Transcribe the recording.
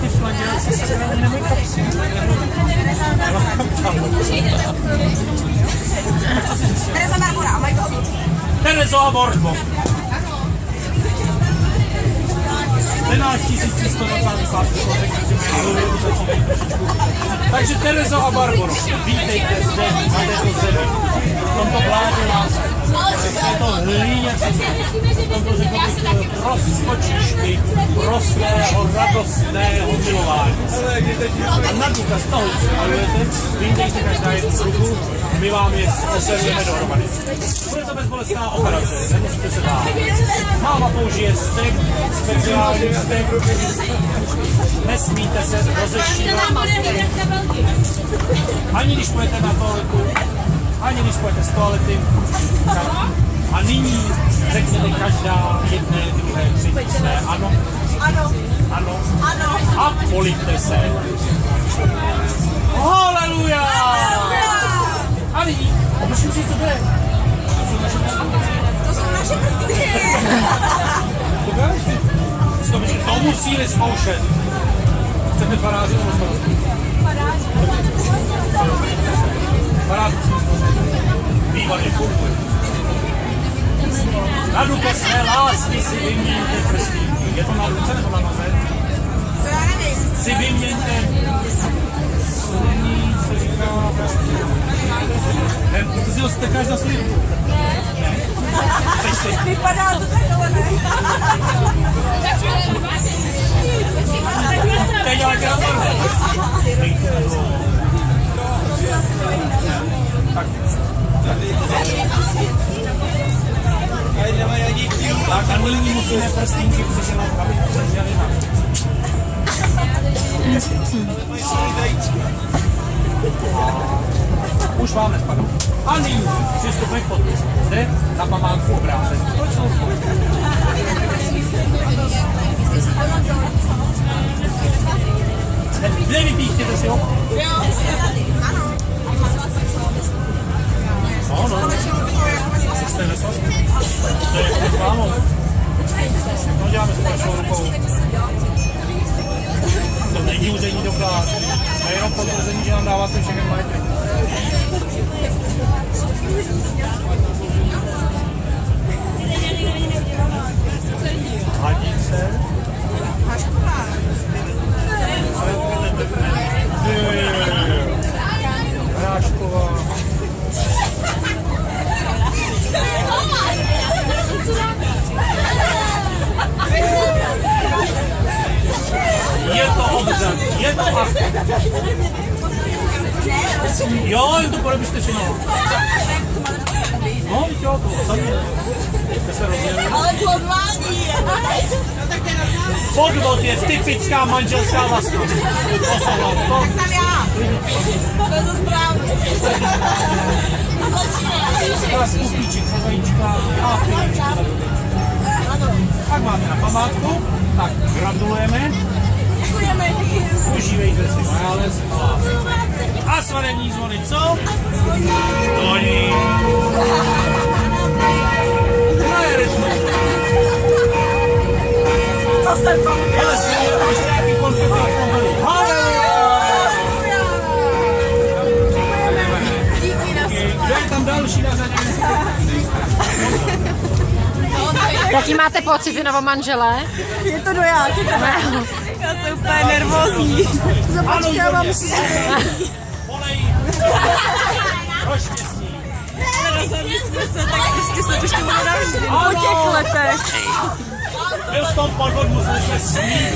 Ty fladělci se teda ani nemají kapsy. Teresa Barbora, a mají to obít. Terezo a Borbo. 11.120 Takže Terezo a Barboro, vítejte zde na této zemi, v tomto vládě lásky, v této hlíně, v tomto rozpočišky prostého, radostného milování. A na důkaz toho, že se milujete, vítejte každá jednu ruku, my vám je oserujeme dohromady. Bude to bezbolestná operace, nemusíte se bát. Máma použije stek, speciální stek, nesmíte se rozeštívat. Ani když půjdete na toaletu, ani když půjdete z toalety. A nyní řekněte každá jedné, druhé, třetí své ano. Ano. Ano. Ano. A políte se. Haleluja! A nyní, musím říct, co to je. To jsou naše prsty. To musíme zkoušet. Chcete faráři nebo starosti? Faráři musíme zkoušet. Výborně, funguje. Na ruce své lásky si vyměňte prstínky. Je to na ruce nebo na noze? To já nevím. Si vyměňte sliny, co říká prstínky. Ty si ho stekáš na svůj ruku? Ne. Chceš si? Vypadá to takhle, ne? Teď ale která barva? Tak. Tak a nyní musíme prstínky přiženat, aby přežili na. Už vám nespadá. A nyní přistupme k podpisu. Zde na památku obrázek. Nevypíchněte si ho. Jo. Ano. No. Už jste neslas? To je jak mámo. No děláme to našou rukou. To není úřední doklad. A jenom potvrzení, že nám dáváte všechny majetky. Hadice. Hrášková. Je to obřad, je to akt. Jo, jen to podepište si no. No, jo, to sami. Jste se rozdělili. Ale podvádí. Podvod je typická manželská vlastnost. Tak jsem já. To je to správně. Teraz kupíček, zajíčka a pěnička. Tak máte na památku. Tak gratulujeme. Děkujeme. Užívejte si majálec a svadební zvony, co? Zvoní. Co jsem to udělal? Ale jste ještě nějaký konflikt v tom byli. Díky na Kdo je tam další na řadě? Jaký máte pocity novomanželé? Je to doják. Já jsem úplně nervózní. Započkám, mám si Volej. Pro štěstí. rozhodli jsme se, tak prostě se to ještě bude navždy. Po těch letech. Byl v tom podvod, museli jsme snít.